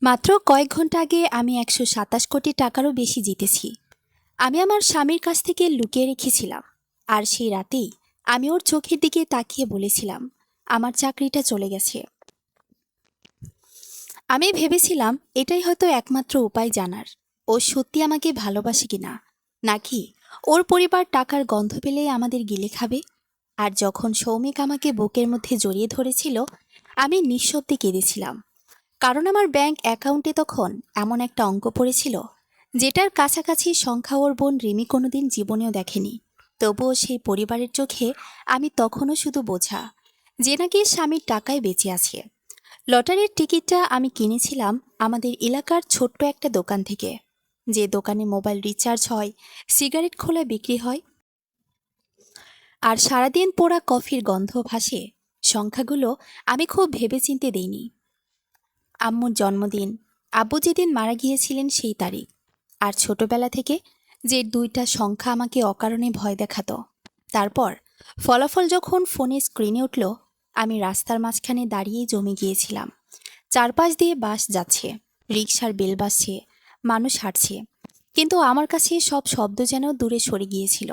মাত্র কয়েক ঘন্টা আগে আমি ১২৭ কোটি টাকারও বেশি জিতেছি। আমি আমার স্বামীর কাছ থেকে লুকিয়ে রেখেছিলাম। আর সেই রাতেই আমি ওর চোখের দিকে তাকিয়ে বলেছিলাম, আমার চাকরিটা চলে গেছে। আমি ভেবেছিলাম এটাই হয়তো একমাত্র উপায় জানার ও সত্যি আমাকে ভালোবাসে কিনা, নাকি ওর পরিবার টাকার গন্ধ পেলেই আমাদের গিলে খাবে। আর যখন সৌমিক আমাকে বুকের মধ্যে জড়িয়ে ধরেছিল, আমি নিঃশব্দে কেঁদেছিলাম। কারণ আমার ব্যাংক অ্যাকাউন্টে তখন এমন একটা অঙ্ক পড়েছিল, যেটার কাছাকাছি সংখ্যা ওর বোন রিমি কোনোদিন জীবনেও দেখেনি। তবুও সেই পরিবারের চোখে আমি তখনও শুধু বোঝা, যে নাকি স্বামীর টাকায় বেঁচে আছে। লটারির টিকিটটা আমি কিনেছিলাম আমাদের এলাকার ছোট্ট একটা দোকান থেকে, যে দোকানে মোবাইল রিচার্জ হয়, সিগারেট খোলা বিক্রি হয়, আর সারাদিন পোড়া কফির গন্ধ ভাসে। সংখ্যাগুলো আমি খুব ভেবেচিন্তে দেইনি। আম্মুর জন্মদিন, আব্বু যেদিন মারা গিয়েছিলেন সেই তারিখ, আর ছোটবেলা থেকে যে দুইটা সংখ্যা আমাকে অকারণে ভয় দেখাতো। তারপর ফলাফল যখন ফোনে স্ক্রিনে উঠল, আমি রাস্তার মাঝখানে দাঁড়িয়েই জমে গিয়েছিলাম। চারপাশ দিয়ে বাস যাচ্ছে, রিকশার বেল বাজছে, মানুষ হাঁটছে, কিন্তু আমার কাছে সব শব্দ যেন দূরে সরে গিয়েছিল।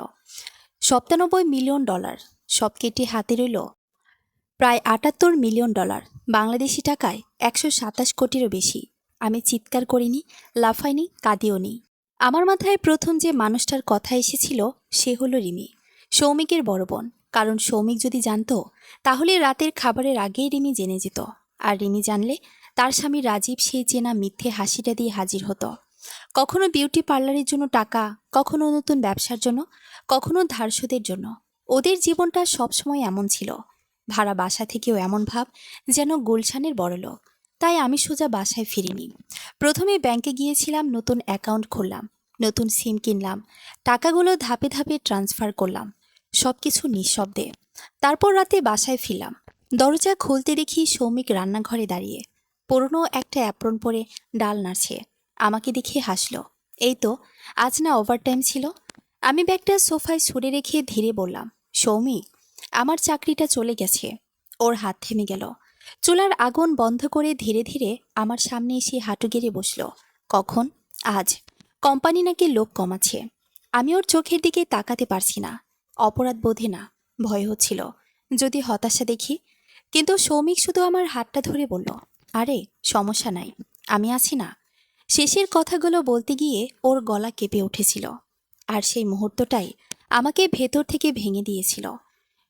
৯৭ মিলিয়ন ডলার, সব কেটে হাতে রইল প্রায় ৭৮ মিলিয়ন ডলার, বাংলাদেশি টাকায় ১২৭ কোটিরও বেশি। আমি চিৎকার করিনি, লাফাইনি, কাঁদিওনি। আমার মাথায় প্রথম যে মানুষটার কথা এসেছিল সে হলো রিমি, সৌমিকের বড় বোন। কারণ সৌমিক যদি জানতো, তাহলে রাতের খাবারের আগেই রিমি জেনে যেত। আর রিমি জানলে তার স্বামী রাজীব সেই চেনা মিথ্যে হাসিটা দিয়ে হাজির হতো। কখনো বিউটি পার্লারের জন্য টাকা, কখনো নতুন ব্যবসার জন্য, কখনো ধার শোধের জন্য। ওদের জীবনটা সবসময় এমন ছিল। ভাড়া বাসা থেকেও এমন ভাব যেন গুলশানের বড়লোক। তাই আমি সোজা বাসায় ফিরিনি। প্রথমে ব্যাংকে গিয়েছিলাম, নতুন অ্যাকাউন্ট খুললাম, নতুন সিম কিনলাম, টাকাগুলো ধাপে ধাপে ট্রান্সফার করলাম, সবকিছু নিঃশব্দে। তারপর রাতে বাসায় ফিরলাম। দরজা খুলতে দেখি সৌমিক রান্নাঘরে দাঁড়িয়ে, পুরনো একটা অ্যাপ্রন পরে ডাল নাড়ছে। আমাকে দেখে হাসলো। এই তো, আজ না ওভারটাইম ছিল। আমি ব্যাগটা সোফায় ছুঁড়ে রেখে ধীরে বললাম, সৌমিক, আমার চাকরিটা চলে গেছে। ওর হাত থেমে গেল। চুলার আগুন বন্ধ করে ধীরে ধীরে আমার সামনে এসে হাঁটু গেড়ে বসল। কখন? আজ। কোম্পানি নাকি লোক কমাচ্ছে। আমি ওর চোখের দিকে তাকাতে পারছি না। অপরাধ বোধে না, ভয় হচ্ছিল যদি হতাশা দেখি। কিন্তু সৌমিক শুধু আমার হাতটা ধরে বলল, আরে সমস্যা নাই, আমি আছি না। শেষের কথাগুলো বলতে গিয়ে ওর গলা কেঁপে উঠেছিল। আর সেই মুহূর্তটাই আমাকে ভেতর থেকে ভেঙে দিয়েছিল।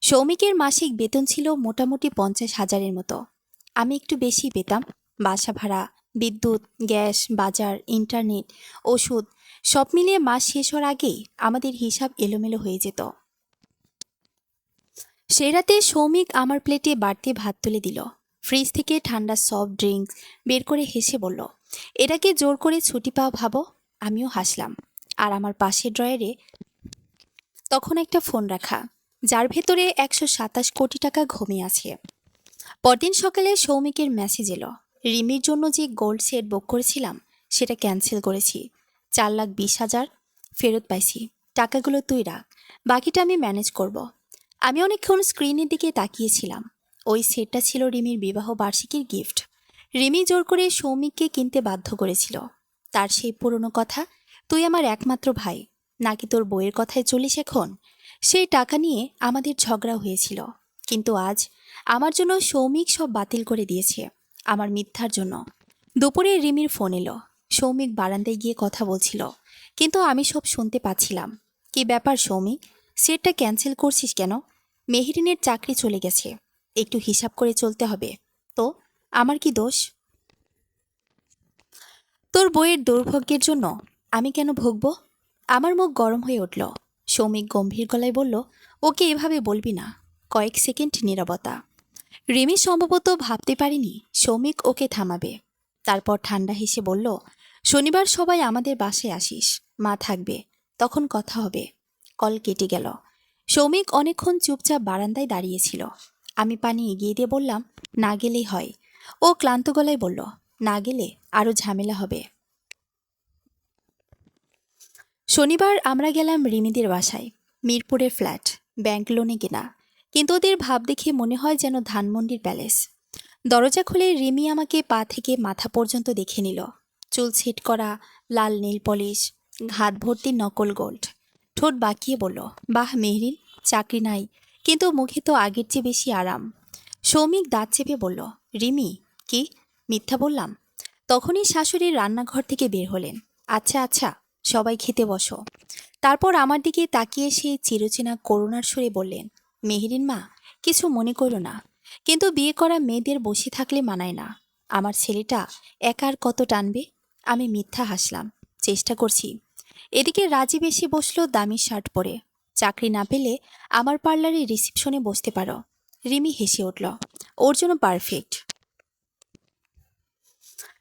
সৌমিকের মাসিক বেতন ছিল মোটামুটি ৫০,০০০-এর মতো। আমি একটু বেশি পেতাম। বাসা ভাড়া, বিদ্যুৎ, গ্যাস, বাজার, ইন্টারনেট, ওষুধ, সব মিলিয়ে মাস শেষ হওয়ার আগেই আমাদের হিসাব এলোমেলো হয়ে যেত। সেই রাতে সৌমিক আমার প্লেটে বাড়তি ভাত তুলে দিল। ফ্রিজ থেকে ঠান্ডা সফট ড্রিঙ্কস বের করে হেসে বলল, এটাকে জোর করে ছুটি পাওয়া ভাবো। আমিও হাসলাম। আর আমার পাশের ড্রয়ারে তখন একটা ফোন রাখা, যার ভেতরে ১২৭ কোটি টাকা ঘুমিয়ে আছে। পরদিন সকালে সৌমিকের মেসেজ এলো, রিমির জন্য যে গোল্ড সেট বুক করেছিলাম সেটা ক্যান্সেল করেছি। ৪,২০,০০০ ফেরত পাইছি। টাকাগুলো তুই রাখ, বাকিটা আমি ম্যানেজ করব। আমি অনেকক্ষণ স্ক্রিনের দিকে তাকিয়েছিলাম। ওই সেটটা ছিল রিমির বিবাহ বার্ষিকীর গিফট। রিমি জোর করে সৌমিককে কিনতে বাধ্য করেছিল। তার সেই পুরনো কথা, তুই আমার একমাত্র ভাই, নাকি তোর বইয়ের কথায় চলিস এখন। সেই টাকা নিয়ে আমাদের ঝগড়া হয়েছিল। কিন্তু আজ আমার জন্য সৌমিক সব বাতিল করে দিয়েছে, আমার মিথ্যার জন্য। দুপুরে রিমির ফোন এলো। সৌমিক বারান্দায় গিয়ে কথা বলছিল, কিন্তু আমি সব শুনতে পাচ্ছিলাম। কি ব্যাপার সৌমিক, সেটটা ক্যান্সেল করছিস কেন? মেহেরিনের চাকরি চলে গেছে, একটু হিসাব করে চলতে হবে। তো আমার কি দোষ? তোর বইয়ের দুর্ভাগ্যের জন্য আমি কেন ভুগব? আমার মুখ গরম হয়ে উঠল। সৌমিক গম্ভীর গলায় বলল, ওকে এভাবে বলবি না। কয়েক সেকেন্ড নীরবতা। রিমি সম্ভবত ভাবতে পারিনি সৌমিক ওকে থামাবে। তারপর ঠান্ডা হেসে বলল, শনিবার সবাই আমাদের বাসায় আসিস, মা থাকবে, তখন কথা হবে। কল কেটে গেল। সৌমিক অনেকক্ষণ চুপচাপ বারান্দায় দাঁড়িয়েছিল। আমি পানি এগিয়ে দিয়ে বললাম, না গেলেই হয়। ও ক্লান্ত গলায় বলল, না গেলে আরও ঝামেলা হবে। শনিবার আমরা গেলাম রিমিদের বাসায়। মিরপুরের ফ্ল্যাট, ব্যাংক লোনে কেনা, কিন্তু ওদের ভাব দেখে মনে হয় যেন ধানমন্ডির প্যালেস। দরজা খুলে রিমি আমাকে পা থেকে মাথা পর্যন্ত দেখে নিল। চুল সেট করা, লাল নেল পলিশ, হাত ভর্তি নকল গোল্ড। ঠোঁট বাঁকিয়ে বলল, বাহ মেহরিন, চাকরি নাই, কিন্তু মুখে তো আগের চেয়ে বেশি আরাম। সৌমিক দাঁত চেপে বলল, রিমি, কি মিথ্যা বললাম? তখনই শাশুড়ি রান্নাঘর থেকে বের হলেন। আচ্ছা আচ্ছা, সবাই খেতে বসো। তারপর আমার দিকে তাকিয়ে সেই চিরচেনা করুণার সুরে বললেন, মেহরিন মা, কিছু মনে করো না, কিন্তু বিয়ে করা মেয়েদের বসে থাকলে মানায় না। আমার ছেলেটা একার কত টানবে। আমি মিথ্যা হাসলাম, চেষ্টা করছি। এদিকে রাজীব এসে বসলো দামি শার্ট পরে। চাকরি না পেলে আমার পার্লারে রিসিপশনে বসতে পারো। রিমি হেসে উঠল, ওর জন্য পারফেক্ট।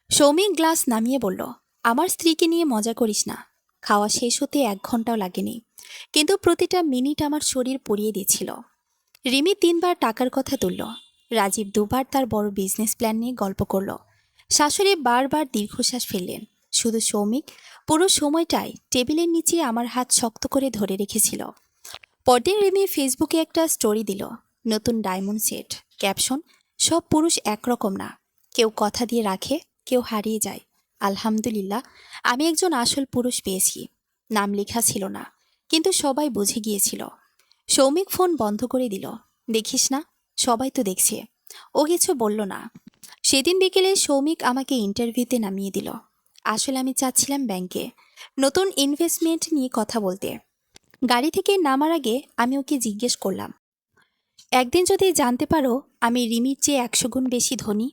সৌমিক গ্লাস নামিয়ে বলল, আমার স্ত্রীকে নিয়ে মজা করিস না। খাওয়া শেষ হতে 1 ঘন্টাও লাগেনি, কিন্তু প্রতিটা মিনিট আমার শরীর পুড়িয়ে দিচ্ছিল। রিমি 3বার টাকার কথা তুলল। রাজীব 2বার তার বড় বিজনেস প্ল্যান নিয়ে গল্প করল। শাশুড়ি বারবার দীর্ঘশ্বাস ফেললেন। শুধু সৌমিক পুরো সময়টাই টেবিলের নিচে আমার হাত শক্ত করে ধরে রেখেছিল। পরদিন রিমি ফেসবুকে একটা স্টোরি দিল, নতুন ডায়মন্ড সেট, ক্যাপশন, সব পুরুষ একরকম না, কেউ কথা দিয়ে রাখে, কেউ হারিয়ে যায়। আলহামদুলিল্লাহ, আমি একজন আসল পুরুষ পেয়েছি। নাম লেখা ছিল না, কিন্তু সবাই বুঝে গিয়েছিল। সৌমিক ফোন বন্ধ করে দিল। দেখিস না, সবাই তো দেখছে। ও কিছু বলল না। সেদিন বিকেলে সৌমিক আমাকে ইন্টারভিউতে নামিয়ে দিল। আসলে আমি চাচ্ছিলাম ব্যাংকে নতুন ইনভেস্টমেন্ট নিয়ে কথা বলতে। গাড়ি থেকে নামার আগে আমি ওকে জিজ্ঞেস করলাম, একদিন যদি জানতে পারো আমি রিমির চেয়ে 100 গুণ বেশি ধনী,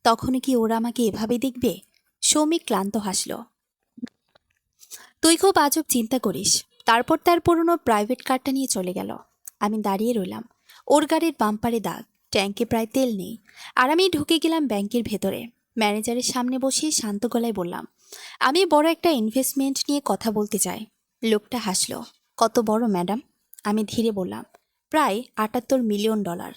তখন কি ওরা আমাকে এভাবে দেখবে? সৌমিক ক্লান্ত হাসল। তুই খুব আজব চিন্তা করিস। তারপর তার পুরনো প্রাইভেট কারটা নিয়ে চলে গেল। আমি দাঁড়িয়ে রইলাম। ওর গাড়ির বাম্পারে দাগ, ট্যাঙ্কে প্রায় তেল নেই। আর আমি ঢুকে গেলাম ব্যাংকের ভেতরে। ম্যানেজারের সামনে বসে শান্ত গলায় বললাম, আমি বড় একটা ইনভেস্টমেন্ট নিয়ে কথা বলতে চাই। লোকটা হাসল। কত বড় ম্যাডাম? আমি ধীরে বললাম, প্রায় 78 মিলিয়ন ডলার।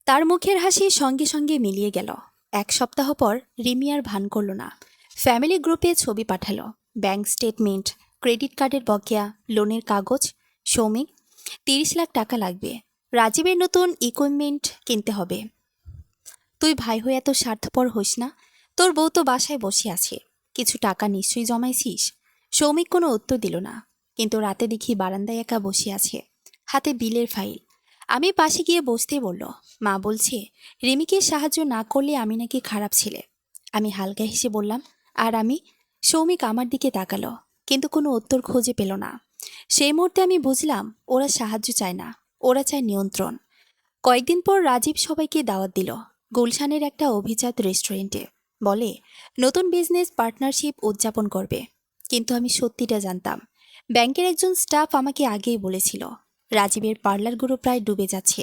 তার মুখের হাসি সঙ্গে সঙ্গে মিলিয়ে গেল। 1 সপ্তাহ পর রিমি আর ভান করল না। ফ্যামিলি গ্রুপে ছবি পাঠালো, ব্যাংক স্টেটমেন্ট, ক্রেডিট কার্ডের বকেয়া, লোনের কাগজ। সৌমিক, 30 লাখ টাকা লাগবে। রাজীবের নতুন ইকুইপমেন্ট কিনতে হবে। তুই ভাই হয়ে এত স্বার্থপর হইস না। তোর বউ তো বাসায় বসে আছে, কিছু টাকা নিশ্চয়ই জমাইছিস। সৌমিক কোনো উত্তর দিল না, কিন্তু রাতে দেখি বারান্দায় একা বসে আছে, হাতে বিলের ফাইল। আমি পাশে গিয়ে বসতে বলল, মা বলছে রিমিকে সাহায্য না করলে আমি নাকি খারাপ ছেলে। আমি হালকা হেসে বললাম, আর আমি? সৌমিক আমার দিকে তাকালো, কিন্তু কোনো উত্তর খুঁজে পেল না। সেই মুহূর্তে আমি বুঝলাম ওরা সাহায্য চায় না, ওরা চায় নিয়ন্ত্রণ। কয়েকদিন পর রাজীব সবাইকে দাওয়াত দিল গুলশানের একটা অভিজাত রেস্টুরেন্টে। বলে নতুন বিজনেস পার্টনারশিপ উদযাপন করবে। কিন্তু আমি সত্যিটা জানতাম। ব্যাংকের একজন স্টাফ আমাকে আগেই বলেছিল রাজীবের পার্লারগুলো প্রায় ডুবে যাচ্ছে।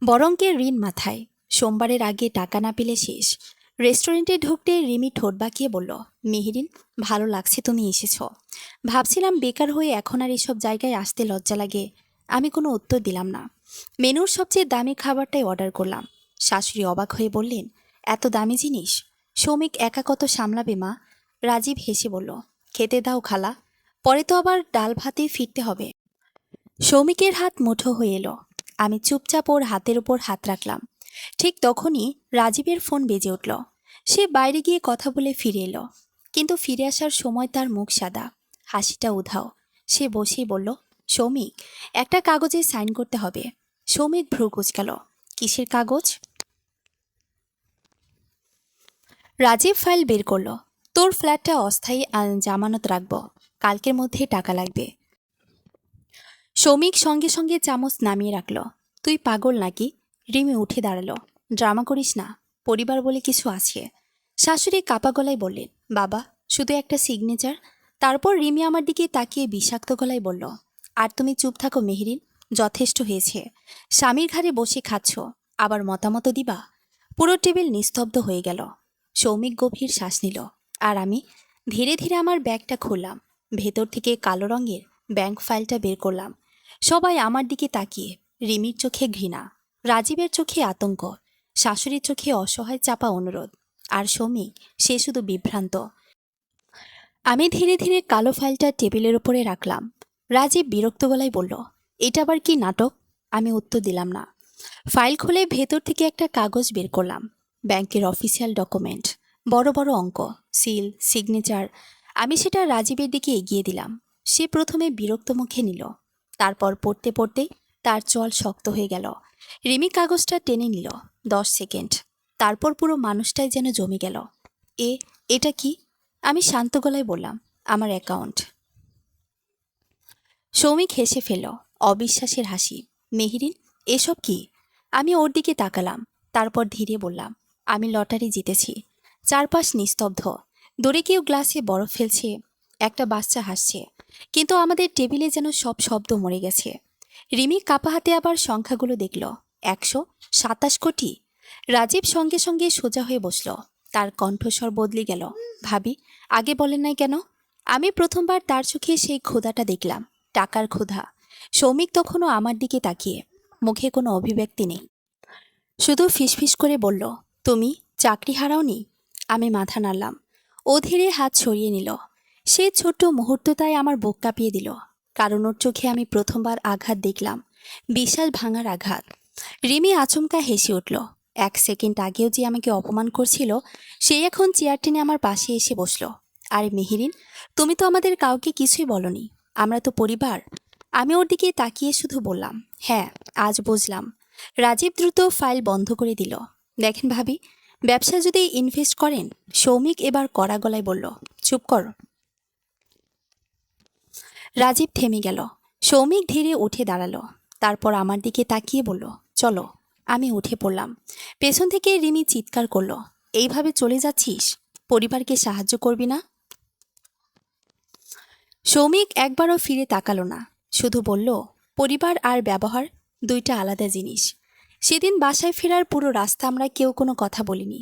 বরংকে ঋণ মাথায়, সোমবারের আগে টাকা না পেলে শেষ। রেস্টুরেন্টে ঢুকতে রিমি ঠোঁট বাঁকিয়ে বলল, মেহেরিন, ভালো লাগছে তুমি এসেছ। ভাবছিলাম বেকার হয়ে এখন আর এসব জায়গায় আসতে লজ্জা লাগে। আমি কোনো উত্তর দিলাম না। মেনুর সবচেয়ে দামি খাবারটাই অর্ডার করলাম। শাশুড়ি অবাক হয়ে বললেন, এত দামি জিনিস সৌমিক একা কত সামলাবে মা? রাজীব হেসে বলল, খেতে দাও খালা, পরে তো আবার ডাল ভাতেই ফিরতে হবে। সৌমিকের হাত মুঠো হয়ে এলো। আমি চুপচাপ ওর হাতের উপর হাত রাখলাম। ঠিক তখনই রাজীবের ফোন বেজে উঠল। সে বাইরে গিয়ে কথা বলে ফিরে এলো, কিন্তু ফিরে আসার সময় তার মুখ সাদা, হাসিটা উধাও। সে বসেই বলল, সৌমিক, একটা কাগজে সাইন করতে হবে। সৌমিক ভ্রু কুঁচকাল। কিসের কাগজ? রাজীব ফাইল বের করল। তোর ফ্ল্যাটটা অস্থায়ী জামানত রাখব, কালকের মধ্যে টাকা লাগবে। সৌমিক সঙ্গে সঙ্গে চামচ নামিয়ে রাখল। তুই পাগল নাকি? রিমি উঠে দাঁড়ালো। ড্রামা করিস না, পরিবার বলে কিছু আছে। শাশুড়ি কাপা গলায় বললেন, বাবা, শুধু একটা সিগনেচার। তারপর রিমি আমার দিকে তাকিয়ে বিষাক্ত গলায় বলল, আর তুমি চুপ থাকো মেহরিন, যথেষ্ট হয়েছে। স্বামীর ঘাড়ে বসে খাচ্ছ, আবার মতামত দিবা? পুরো টেবিল নিস্তব্ধ হয়ে গেল। সৌমিক গভীর শ্বাস নিল, আর আমি ধীরে ধীরে আমার ব্যাগটা খুললাম। ভেতর থেকে কালো রঙের ব্যাংক ফাইলটা বের করলাম। সবাই আমার দিকে তাকিয়ে। রিমির চোখে ঘৃণা, রাজীবের চোখে আতঙ্ক, শাশুড়ির চোখে অসহায় চাপা অনুরোধ, আর সৌমিক, সে শুধু বিভ্রান্ত। আমি ধীরে ধীরে কালো ফাইলটা টেবিলের উপরে রাখলাম। রাজীব বিরক্ত গলায় বলল, এটা আবার কি নাটক? আমি উত্তর দিলাম না। ফাইল খুলে ভেতর থেকে একটা কাগজ বের করলাম। ব্যাংকের অফিসিয়াল ডকুমেন্ট, বড় বড় অঙ্ক, সিল, সিগনেচার। আমি সেটা রাজীবের দিকে এগিয়ে দিলাম। সে প্রথমে বিরক্ত মুখে নিল, তারপর পড়তে পড়তে তার চল শক্ত হয়ে গেল। রিমি কাগজটা টেনে নিল। 10 সেকেন্ড, তারপর পুরো মানুষটাই যেন জমে গেল। এ এটা কি? আমি শান্ত গলায় বললাম, আমার অ্যাকাউন্ট। সৌমিক হেসে ফেলল, অবিশ্বাসের হাসি। মেহেরিন, এসব কি? আমি ওর দিকে তাকালাম, তারপর ধীরে বললাম, আমি লটারি জিতেছি। চারপাশ নিস্তব্ধ। দূরে কেউ গ্লাসে বরফ ফেলছে, একটা বাচ্চা হাসছে, কিন্তু আমাদের টেবিলে যেন সব শব্দ মরে গেছে। রিমি কাপা হাতে আবার সংখ্যাগুলো দেখল। 127 কোটি। রাজীব সঙ্গে সঙ্গে সোজা হয়ে বসল। তার কণ্ঠস্বর বদলে গেল। ভাবি, আগে বলেন নাই কেন? আমি প্রথমবার তার চোখে সেই ক্ষুধাটা দেখলাম, টাকার ক্ষুধা। সৌমিক তখনও আমার দিকে তাকিয়ে, মুখে কোনো অভিব্যক্তি নেই, শুধু ফিসফিস করে বলল, তুমি চাকরি হারাওনি? আমি মাথা নাড়লাম। ও ধীরে হাত সরিয়ে নিল। সেই ছোট্ট মুহূর্তটাই আমার বুক কাঁপিয়ে দিল, কারণ ওর চোখে আমি প্রথমবার আঘাত দেখলাম, বিশ্বাস ভাঙার আঘাত। রিমি আচমকা হেসে উঠল। 1 সেকেন্ড আগেও যে আমাকে অপমান করছিল, সে এখন চেয়ার টেনে আমার পাশে এসে বসল। আরে মেহেরিন, তুমি তো আমাদের কাউকে কিছুই বলনি, আমরা তো পরিবার। আমি ওর দিকে তাকিয়ে শুধু বললাম, হ্যাঁ, আজ বুঝলাম। রাজীব দ্রুত ফাইল বন্ধ করে দিল। দেখেন ভাবি, ব্যবসা যদি ইনভেস্ট করেন। সৌমিক এবার কড়া গলায় বলল, চুপ কর। রাজীব থেমে গেল। সৌমিক ধীরে উঠে দাঁড়ালো, তারপর আমার দিকে তাকিয়ে বলল, চলো। আমি উঠে পড়লাম। পেছন থেকে রিমি চিৎকার করলো, এইভাবে চলে যাচ্ছিস? পরিবারকে সাহায্য করবি না? সৌমিক একবারও ফিরে তাকালো না, শুধু বলল, পরিবার আর ব্যবহার দুইটা আলাদা জিনিস। সেদিন বাসায় ফেরার পুরো রাস্তা আমরা কেউ কোনো কথা বলিনি।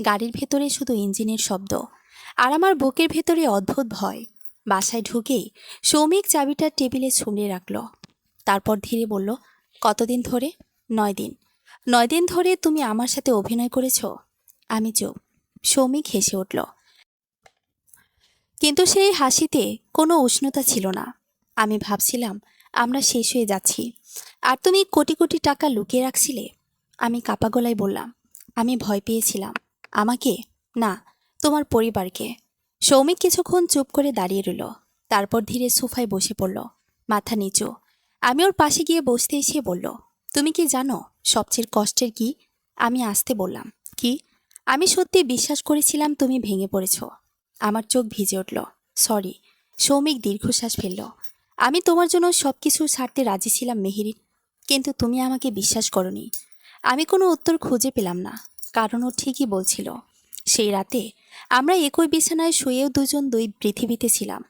গাড়ির ভেতরে শুধু ইঞ্জিনের শব্দ, আর আমার বুকের ভেতরে অদ্ভুত ভয়। বাসায় ঢুকেই সৌমিক চাবিটা টেবিলে ছুঁড়ে রাখল, তারপর ধীরে বলল, কতদিন ধরে? 9 দিন। 9 দিন ধরে তুমি আমার সাথে অভিনয় করেছ? আমি চুপ। সৌমিক হেসে উঠল, কিন্তু সেই হাসিতে কোনো উষ্ণতা ছিল না। আমি ভাবছিলাম আমরা শেষ হয়ে যাচ্ছি, আর তুমি কোটি কোটি টাকা লুকিয়ে রাখছিলে। আমি কাপা গলায় বললাম, আমি ভয় পেয়েছিলাম। আমাকে না, তোমার পরিবারকে। সৌমিক কিছুক্ষণ চুপ করে দাঁড়িয়ে রইল, তারপর ধীরে সোফায় বসে পড়ল, মাথা নিচু। আমি ওর পাশে গিয়ে বসতে এসে বলল, তুমি কি জানো সবচেয়ে কষ্টের কি? আমি আসতে বললাম, কি? আমি সত্যি বিশ্বাস করেছিলাম তুমি ভেঙে পড়েছ। আমার চোখ ভিজে উঠল। সরি। সৌমিক দীর্ঘশ্বাস ফেলল। আমি তোমার জন্য সবকিছু ছাড়তে রাজি ছিলাম মেহেরিন, কিন্তু তুমি আমাকে বিশ্বাস করনি। আমি কোনো উত্তর খুঁজে পেলাম না, কারণ ও ঠিকই বলছিল। সেই রাতে আমরা একই বিছানায় শুয়েও দুজন দুই পৃথিবীতে ছিলাম।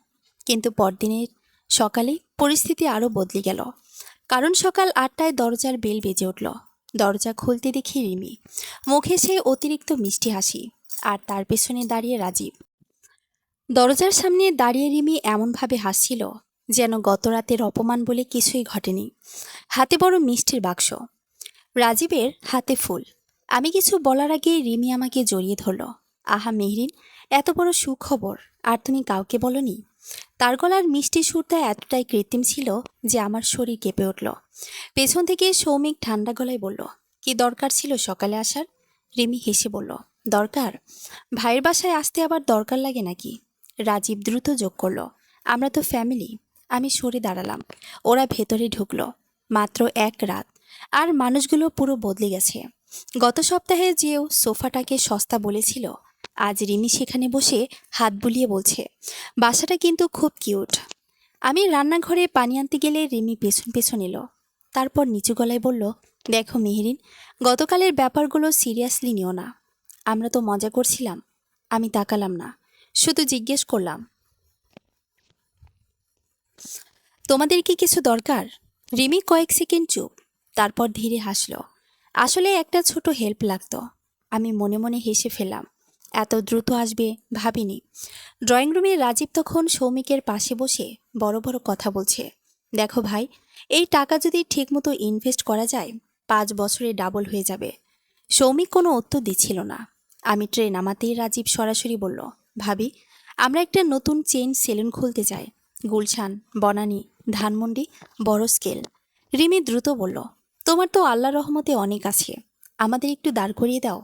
কিন্তু পরদিনের সকালে পরিস্থিতি আরও বদলে গেল, কারণ সকাল 8টায় দরজার বেল বেজে উঠল। দরজা খুলতে দেখি রিমি, মুখে সে অতিরিক্ত মিষ্টি হাসি, আর তার পেছনে দাঁড়িয়ে রাজীব। দরজার সামনে দাঁড়িয়ে রিমি এমনভাবে হাসছিল যেন গত রাতের অপমান বলে কিছুই ঘটেনি। হাতে বড় মিষ্টির বাক্স, রাজীবের হাতে ফুল। আমি কিছু বলার আগে রিমি আমাকে জড়িয়ে ধরল। আহা মেহরিন, এত বড় সুখবর, আর তুমি কাউকে বলনি? তার গলার মিষ্টি সুরটা এতটাই কৃত্রিম ছিল যে আমার শরীর কেঁপে উঠল। পেছন থেকে সৌমিক ঠান্ডা গলায় বলল, কি দরকার ছিল সকালে আসার? রিমি হেসে বলল, দরকার? ভাইয়ের বাসায় আসতে আবার দরকার লাগে নাকি? রাজীব দ্রুত যোগ করল, আমরা তো ফ্যামিলি। আমি সরে দাঁড়ালাম। ওরা ভেতরে ঢুকলো। মাত্র 1 রাত, আর মানুষগুলো পুরো বদলে গেছে। গত সপ্তাহে যেও সোফাটাকে সস্তা বলেছিল, আজ রিমি সেখানে বসে হাত বুলিয়ে বলছে, বাসাটা কিন্তু খুব কিউট। আমি রান্নাঘরে পানি আনতে গেলে রিমি পেছন পেছন এলো, তারপর নিচু গলায় বলল, দেখো মেহেরিন, গতকালের ব্যাপারগুলো সিরিয়াসলি নিও না। আমরা তো মজা করছিলাম। আমি তাকালাম না, শুধু জিজ্ঞেস করলাম, তোমাদের কি কিছু দরকার? রিমি কয়েক সেকেন্ড চুপ, তারপর ধীরে হাসল। আসলে একটা ছোট হেল্প লাগতো। আমি মনে মনে হেসে ফেললাম, এত দ্রুত আসবে ভাবিনি। ড্রয়িং রুমে রাজীব তখন সৌমিকের পাশে বসে বড় বড় কথা বলছে, দেখো ভাই, এই টাকা যদি ঠিকমতো ইনভেস্ট করা যায়, 5 বছরে ডাবল হয়ে যাবে। সৌমিক কোনো উত্তর দিচ্ছিল না। আমি ট্রে নামাতেই রাজীব সরাসরি বলল, ভাবি, আমরা একটা নতুন চেইন সেলুন খুলতে চাই। গুলশান, বনানী, ধানমন্ডি, বড় স্কেল। রিমি দ্রুত বলল, তোমার তো আল্লাহ রহমতে অনেক আছে, আমাদের একটু দাঁড় করিয়ে দাও।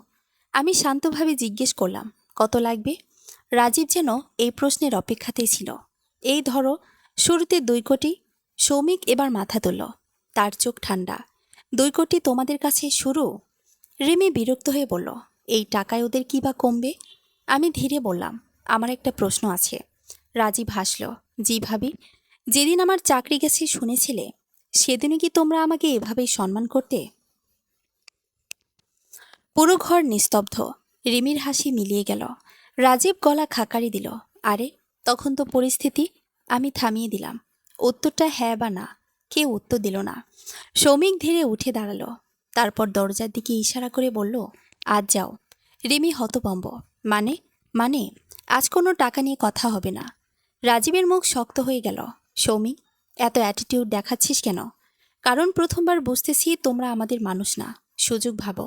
আমি শান্তভাবে জিজ্ঞেস করলাম, কত লাগবে? রাজীব যেন এই প্রশ্নের অপেক্ষাতেই ছিল। এই ধরো, শুরুতে 2 কোটি। সৌমিক এবার মাথা তুলল, তার চোখ ঠান্ডা। 2 কোটি তোমাদের কাছে শুরু? রিমি বিরক্ত হয়ে বলল, এই টাকায় ওদের কি বা কমবে? আমি ধীরে বললাম, আমার একটা প্রশ্ন আছে। রাজীব হাসল, জি ভাবি, যেদিন আমার চাকরি গেছে শুনেছিলে, সেদিনই কি তোমরা আমাকে এভাবেই সম্মান করতে? পুরো ঘর নিস্তব্ধ। রিমির হাসি মিলিয়ে গেল। রাজীব গলা খাকারি দিল, আরে তখন তো পরিস্থিতি। আমি থামিয়ে দিলাম। উত্তরটা হ্যাঁ বা না। কেউ উত্তর দিল না। সৌমিক ধীরে উঠে দাঁড়ালো। তারপর দরজার দিকে ইশারা করে বলল, আজ যাও। রিমি হতভম্ব, মানে? মানে আজ কোনো টাকা নিয়ে কথা হবে না। রাজীবের মুখ শক্ত হয়ে গেল। সৌমিক, এত অ্যাটিটিউড দেখাচ্ছিস কেন? কারণ প্রথমবার বুঝতেছি তোমরা আমাদের মানুষ না, সুযোগ ভাবো।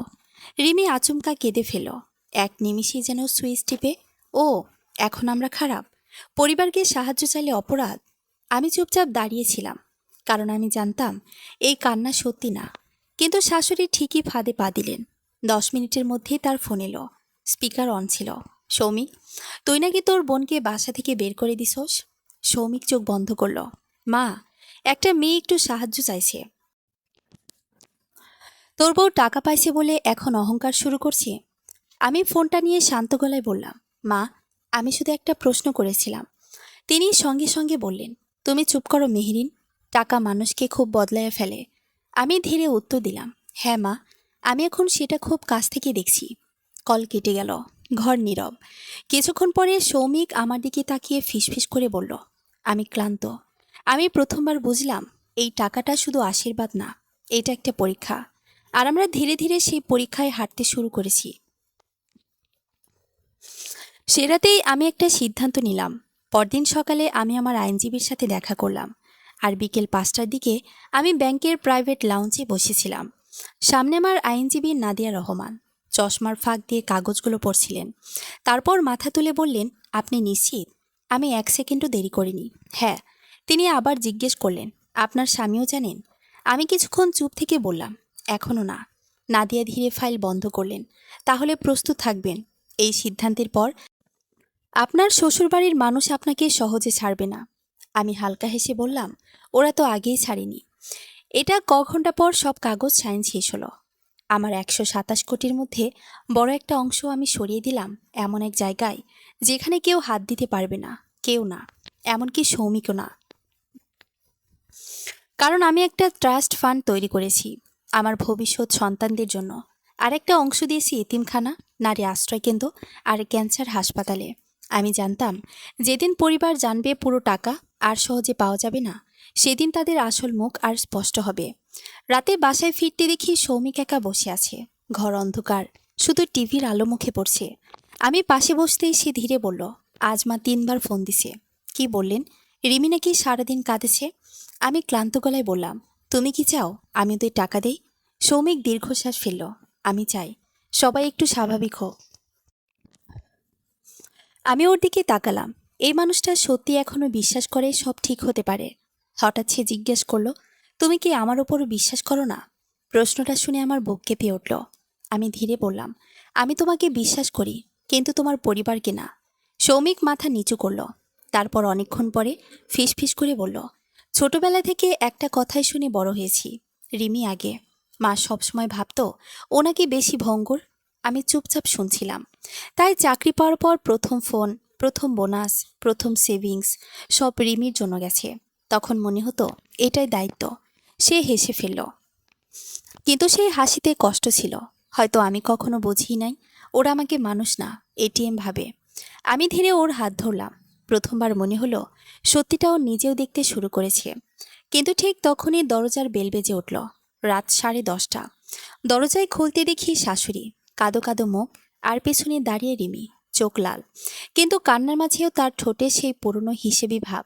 রিমি আচমকা কেঁদে ফেল। এক নিমিষেই যেন সুইচ টিপে, ও এখন আমরা খারাপ? পরিবারকে সাহায্য চাইলে অপরাধ? আমি চুপচাপ দাঁড়িয়েছিলাম, কারণ আমি জানতাম এই কান্না সত্যি না। কিন্তু শাশুড়ি ঠিকই ফাঁদে পা দিলেন। 10 মিনিটের মধ্যেই তার ফোন এলো। স্পিকার অন ছিল। সৌমিক, তুই নাকি তোর বোনকে বাসা থেকে বের করে দিছস? সৌমিক চোখ বন্ধ করল। মা, একটা মেয়ে একটু সাহায্য চাইছে। তোর বউ টাকা পাইছে বলে এখন অহংকার শুরু করছে? আমি ফোনটা নিয়ে শান্ত গলায় বললাম, মা, আমি শুধু একটা প্রশ্ন করেছিলাম। তিনি সঙ্গে সঙ্গে বললেন, তুমি চুপ করো মেহেরিন, টাকা মানুষকে খুব বদলাইয়া ফেলে। আমি ধীরে উত্তর দিলাম, হ্যাঁ মা, আমি এখন সেটা খুব কাছ থেকে দেখছি। কল কেটে গেল। ঘর নীরব। কিছুক্ষণ পরে সৌমিক আমার দিকে তাকিয়ে ফিসফিস করে বলল, আমি ক্লান্ত। আমি প্রথমবার বুঝলাম এই টাকাটা শুধু আশীর্বাদ না, এটা একটা পরীক্ষা। আর আমরা ধীরে ধীরে সেই পরীক্ষায় হাঁটতে শুরু করেছি। সে রাতেই আমি একটা সিদ্ধান্ত নিলাম। পরদিন সকালে আমি আমার আইনজীবীর সাথে দেখা করলাম। আর বিকেল 5টার দিকে আমি ব্যাংকের প্রাইভেট লাউঞ্জে বসেছিলাম। সামনে আমার আইনজীবী নাদিয়া রহমান চশমার ফাঁক দিয়ে কাগজগুলো পড়ছিলেন। তারপর মাথা তুলে বললেন, আপনি নিশ্চিত? আমি 1 সেকেন্ডও দেরি করিনি। হ্যাঁ। তিনি আবার জিজ্ঞেস করলেন, আপনার স্বামীও জানেন? আমি কিছুক্ষণ চুপ থেকে বললাম, এখনও না। নাদিয়া ধীরে ফাইল বন্ধ করলেন। তাহলে প্রস্তুত থাকবেন। এই সিদ্ধান্তের পর আপনার শ্বশুরবাড়ির মানুষ আপনাকে সহজে ছাড়বে না। আমি হালকা হেসে বললাম, ওরা তো আগেই ছাড়েনি। এটা ঘন্টা পর সব কাগজ সাইন শেষ হলো। আমার 127 কোটির মধ্যে বড় একটা অংশ আমি সরিয়ে দিলাম এমন এক জায়গায় যেখানে কেউ হাত দিতে পারবে না, কেউ না, এমনকি সৌমিকও না। কারণ আমি একটা ট্রাস্ট ফান্ড তৈরি করেছি আমার ভবিষ্যৎ সন্তানদের জন্য। আরেকটা অংশ দিয়েছি এতিমখানা, নারী আশ্রয়কেন্দ্র আর ক্যান্সার হাসপাতালে। আমি জানতাম যেদিন পরিবার জানবে পুরো টাকা আর সহজে পাওয়া যাবে না, সেদিন তাদের আসল মুখ আর স্পষ্ট হবে। রাতে বাসায় ফিরতে দেখি সৌমিক একা বসে আছে। ঘর অন্ধকার, শুধু টিভির আলো মুখে পড়ছে। আমি পাশে বসতেই সে ধীরে বলল, আজ মা 3বার ফোন দিছে। কি বললেন? রিমি নাকি সারাদিন কাঁদেছে। আমি ক্লান্ত গলায় বললাম, তুমি কি চাও আমি ওদের টাকা দেই? সৌমিক দীর্ঘশ্বাস ফেলল, আমি চাই সবাই একটু স্বাভাবিক হোক। আমি ওর দিকে তাকালাম। এই মানুষটা সত্যি এখনো বিশ্বাস করে সব ঠিক হতে পারে। হঠাৎ সে জিজ্ঞেস করলো, তুমি কি আমার ওপরও বিশ্বাস করো না? প্রশ্নটা শুনে আমার বুক কেঁপে উঠল। আমি ধীরে বললাম, আমি তোমাকে বিশ্বাস করি, কিন্তু তোমার পরিবারকে না। সৌমিক মাথা নিচু করল। তারপর অনেকক্ষণ পরে ফিসফিস করে বলল, ছোটবেলা থেকে একটা কথাই শুনে বড় হয়েছি, রিমি আগে। মা সবসময় ভাবতো ও নাকি বেশি ভঙ্গুর। আমি চুপচাপ শুনছিলাম। তাই চাকরি পাওয়ার পর প্রথম ফোন, প্রথম বোনাস, প্রথম সেভিংস সব রিমির জন্য গেছে। তখন মনে হতো এটাই দায়িত্ব। সে হেসে ফেলল, কিন্তু সেই হাসিতে কষ্ট ছিল। হয়তো আমি কখনো বুঝি নাই ওরা আমাকে মানুষ না, এটিএম ভাবে। আমি ধীরে ওর হাত ধরলাম। প্রথমবার মনে হলো সত্যিটা ও নিজেও দেখতে শুরু করেছে। কিন্তু ঠিক তখনই দরজার বেল বেজে উঠল। রাত 10:30। দরজায় খুলতে দেখি শাশুড়ি, কাদো কাদো মুখ, আর পেছনে দাঁড়িয়ে রিমি, চোখ লাল, কিন্তু কান্নার মাঝেও তার ঠোঁটে সেই পুরনো হিসেবি ভাব।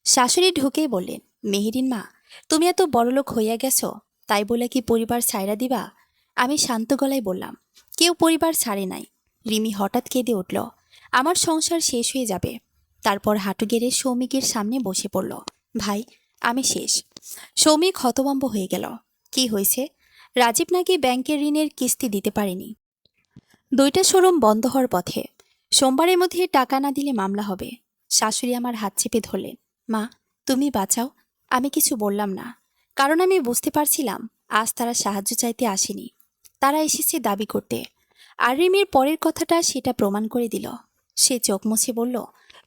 শাশুড়ি ঢুকেই বললেন, মেহেরিন মা, তুমি এত বড়লোক হইয়া গেছো, তাই বলে কি পরিবার ছাইড়া দিবা? আমি শান্ত গলায় বললাম, কেউ পরিবার ছাড়ে নাই। রিমি হঠাৎ কেঁদে উঠল, আমার সংসার শেষ হয়ে যাবে। তারপর হাঁটু গেড়ে সৌমিকের সামনে বসে পড়ল। ভাই, আমি শেষ। সৌমিক হতভম্ব হয়ে গেল। কি হয়েছে? রাজীব নাকি ব্যাংকের ঋণের কিস্তি দিতে পারেনি। দুইটা শোরুম বন্ধ হওয়ার পথে। সোমবারের মধ্যে টাকা না দিলে মামলা হবে। শাশুড়ি আমার হাত চেপে ধরলেন। মা, তুমি বাঁচাও। আমি কিছু বললাম না, কারণ আমি বুঝতে পারছিলাম আজ তারা সাহায্য চাইতে আসেনি, তারা এসেছে দাবি করতে। আর রিমির পরের কথাটা সেটা প্রমাণ করে দিল। সে চোখ মুছে বলল,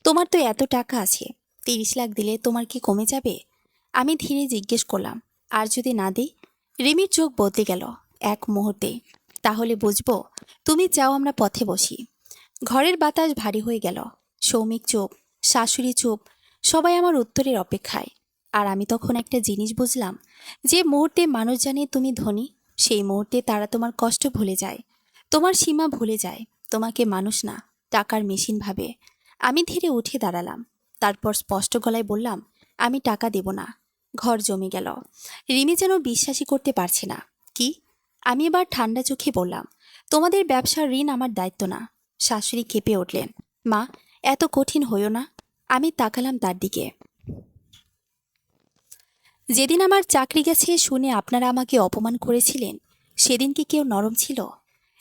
তোমার তো এত টাকা আছে, 30 লাখ দিলে তোমার কি কমে যাবে? আমি ধীরে জিজ্ঞেস করলাম, আর যদি না দিই? রিমির চোখ বদলে গেল এক মুহূর্তে। তাহলে বুঝবো তুমি চাও আমরা পথে বসি। ঘরের বাতাস ভারী হয়ে গেল। সৌমিক চুপ, শাশুড়ি চুপ, সবাই আমার উত্তরের অপেক্ষায়। আর আমি তখন একটা জিনিস বুঝলাম, যে মুহূর্তে মানুষ জানে তুমি ধনী, সেই মুহূর্তে তারা তোমার কষ্ট ভুলে যায়, তোমার সীমা ভুলে যায়, তোমাকে মানুষ না, টাকার মেশিন ভাবে। আমি ধীরে উঠে দাঁড়ালাম, তারপর স্পষ্ট গলায় বললাম, আমি টাকা দেব না। ঘর জমে গেল। রিমি যেন বিশ্বাসই করতে পারছে না। কি? আমি এবার ঠান্ডা চোখে বললাম, তোমাদের ব্যবসার ঋণ আমার দায়িত্ব না। শাশুড়ি কেঁপে উঠলেন। মা, এত কঠিন হইও না। আমি তাকালাম তার দিকে। যেদিন আমার চাকরি গেছে শুনে আপনারা আমাকে অপমান করেছিলেন, সেদিন কি কেউ নরম ছিল?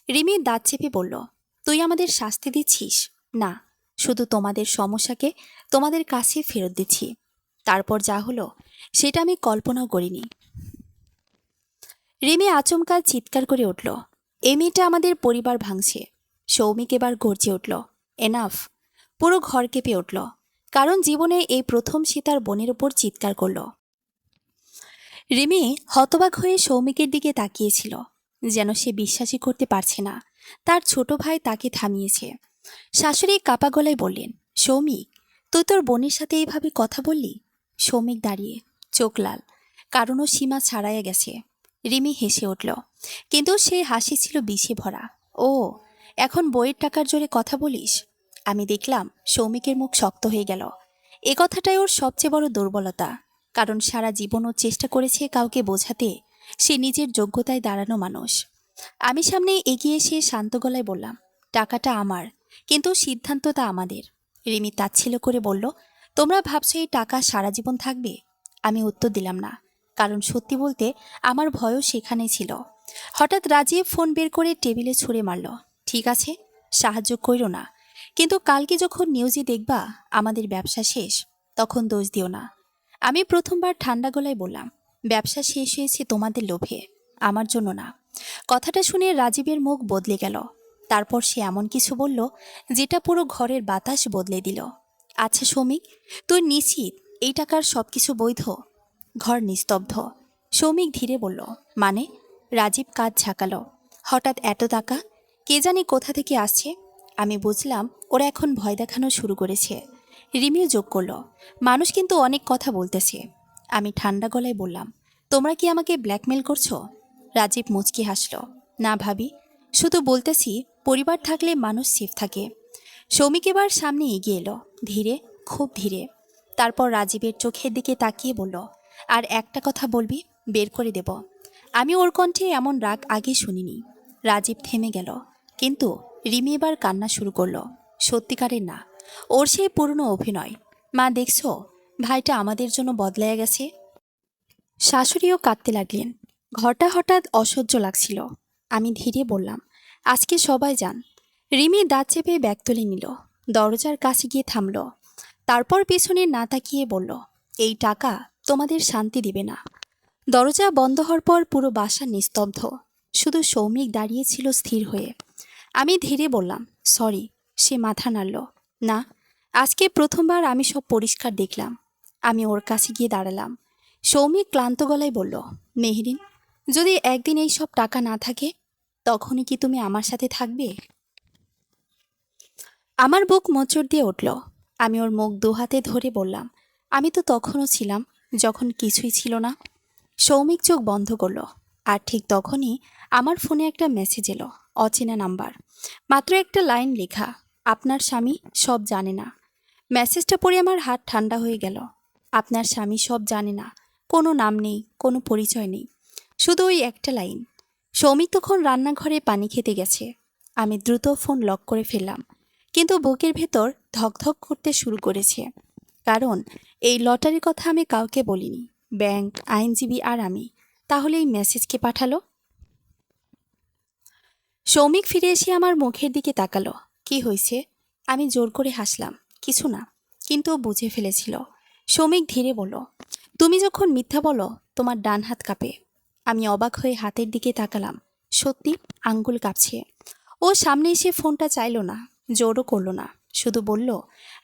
রিমি দাঁত চেপে বলল, তুই আমাদের শাস্তি দিচ্ছিস? না, শুধু তোমাদের সমস্যাকে তোমাদের কাছে ফেরত দিচ্ছি। তারপর যা হলো সেটা আমি কল্পনাও করিনি। রিমি আচমকা চিৎকার করে উঠল, এই মেয়েটা আমাদের পরিবার ভাঙছে। সৌমিক এবার গর্জে উঠল, এনাফ। পুরো ঘর কেঁপে উঠল, কারণ জীবনে এই প্রথম সে তার বোনের উপর চিৎকার করল। রিমি হতবাক হয়ে সৌমিকের দিকে তাকিয়েছিল, যেন সে বিশ্বাসই করতে পারছে না তার ছোট ভাই তাকে থামিয়েছে। শাশুড়ি কাপা গলায় বললেন, সৌমিক, তুই তোর বোনের সাথে এইভাবে কথা বললি? সৌমিক দাঁড়িয়ে, চোখ লাল, কারণও সীমা ছাড়াইয়া গেছে। রিমি হেসে উঠল, কিন্তু সেই হাসি ছিল বিষে ভরা। ও, এখন বইয়ের টাকার জোরে কথা বলিস? আমি দেখলাম সৌমিকের মুখ শক্ত হয়ে গেল। এ কথাটাই ওর সবচেয়ে বড় দুর্বলতা, কারণ সারা জীবন ও চেষ্টা করেছে কাউকে বোঝাতে সে নিজের যোগ্যতায় দাঁড়ানো মানুষ। আমি সামনে এগিয়ে এসে শান্ত গলায় বললাম, টাকাটা আমার, কিন্তু সিদ্ধান্তটা আমাদের। রিমি তাচ্ছিল্য করে বলল, তোমরা ভাবছো এই টাকা সারা জীবন থাকবে? আমি উত্তর দিলাম না, কারণ সত্যি বলতে আমার ভয়ও সেখানেই ছিল। হঠাৎ রাজিয়ে ফোন বের করে টেবিলে ছুঁড়ে মারল, ঠিক আছে, সাহায্য কইরো না, কিন্তু কালকে যখন নিউজে দেখবা আমাদের ব্যবসা শেষ, তখন দোষ দিও না। আমি প্রথমবার ঠান্ডা গলায় বললাম, ব্যবসা শেষ হয়েছে তোমাদের লোভে, আমার জন্য না। কথাটা শুনে রাজীবের মুখ বদলে গেল। তারপর সে এমন কিছু বলল যেটা পুরো ঘরের বাতাস বদলে দিল। আচ্ছা সৌমিক, তুই নিশ্চিত এই টাকার সবকিছু বৈধ? ঘর নিস্তব্ধ। সৌমিক ধীরে বলল, মানে? রাজীব কাজ ঝাঁকালো। হঠাৎ এত টাকা, কে জানি কোথা থেকে আসছে। আমি বুঝলাম ওরা এখন ভয় দেখানো শুরু করেছে। রিমিও যোগ করল, মানুষ কিন্তু অনেক কথা বলতেছে। আমি ঠান্ডা গলায় বললাম, তোমরা কি আমাকে ব্ল্যাকমেল করছো? রাজীব মুচকি হাসল, না ভাবি, শুধু বলতেছি পরিবার থাকলে মানুষ সেফ থাকে। সৌমিক এবার সামনে এগিয়ে এলো, ধীরে, খুব ধীরে। তারপর রাজীবের চোখের দিকে তাকিয়ে বলল, আর একটা কথা বলবি, বের করে দেব। আমি ওর কণ্ঠে এমন রাগ আগে শুনিনি। রাজীব থেমে গেল, কিন্তু রিমি এবার কান্না শুরু করলো, সত্যিকারের না, ওর সেই পুরনো অভিনয়। মা দেখছো, ভাইটা আমাদের জন্য বদলাইয়া গেছে। শাশুড়িও কাঁদতে লাগলেন। ঘরটা হঠাৎ অসহ্য লাগছিল। আমি ধীরে বললাম, আজকে সবাই যান। রিমি দাঁত চেপে ব্যাগ তুলে নিল, দরজার কাছে গিয়ে থামল। তারপর পেছনে না তাকিয়ে বলল, এই টাকা তোমাদের শান্তি দিবে না। দরজা বন্ধ হওয়ার পর পুরো বাসা নিস্তব্ধ, শুধু সৌমিক দাঁড়িয়েছিল স্থির হয়ে। আমি ধীরে বললাম, সরি। সে মাথা নাড়ল, না, আজকে প্রথমবার আমি সব পরিষ্কার দেখলাম। আমি ওর কাছে গিয়ে দাঁড়ালাম। সৌমিক ক্লান্ত গলায় বলল, মেহরিন, যদি একদিন এই সব টাকা না থাকে, তখনই কি তুমি আমার সাথে থাকবে? আমার বুক মোচড় দিয়ে উঠল। আমি ওর মুখ দুহাতে ধরে বললাম, আমি তো তখনও ছিলাম যখন কিছুই ছিল না। সৌমিক চোখ বন্ধ করল। আর ঠিক তখনই আমার ফোনে একটা মেসেজ এলো, অচেনা নাম্বার। মাত্র একটা লাইন লেখা, আপনার স্বামী সব জানে না। মেসেজটা পড়ে আমার হাত ঠান্ডা হয়ে গেল। আপনার স্বামী সব জানে না, কোনো নাম নেই, কোনো পরিচয় নেই, শুধু ওই একটা লাইন। সৌমিক তখন রান্নাঘরে পানি খেতে গেছে। আমি দ্রুত ফোন লক করে ফেললাম, কিন্তু বুকের ভেতর ধকধক করতে শুরু করেছে। কারণ এই লটারির কথা আমি কাউকে বলিনি, ব্যাংক, আইনজীবী আর আমি। তাহলে এই মেসেজ কে পাঠালো? সৌমিক ফিরে এসে আমার মুখের দিকে তাকালো। কি হয়েছে? আমি জোর করে হাসলাম। কিছু না। কিন্তু ও বুঝে ফেলেছিল। সৌমিক ধীরে বলল, তুমি যখন মিথ্যা বলো তোমার ডান হাত কাঁপে। আমি অবাক হয়ে হাতের দিকে তাকালাম। সত্যি আঙ্গুল কাঁপছে। ও সামনে এসে ফোনটা চাইলো না, জোরও করলো না, শুধু বলল,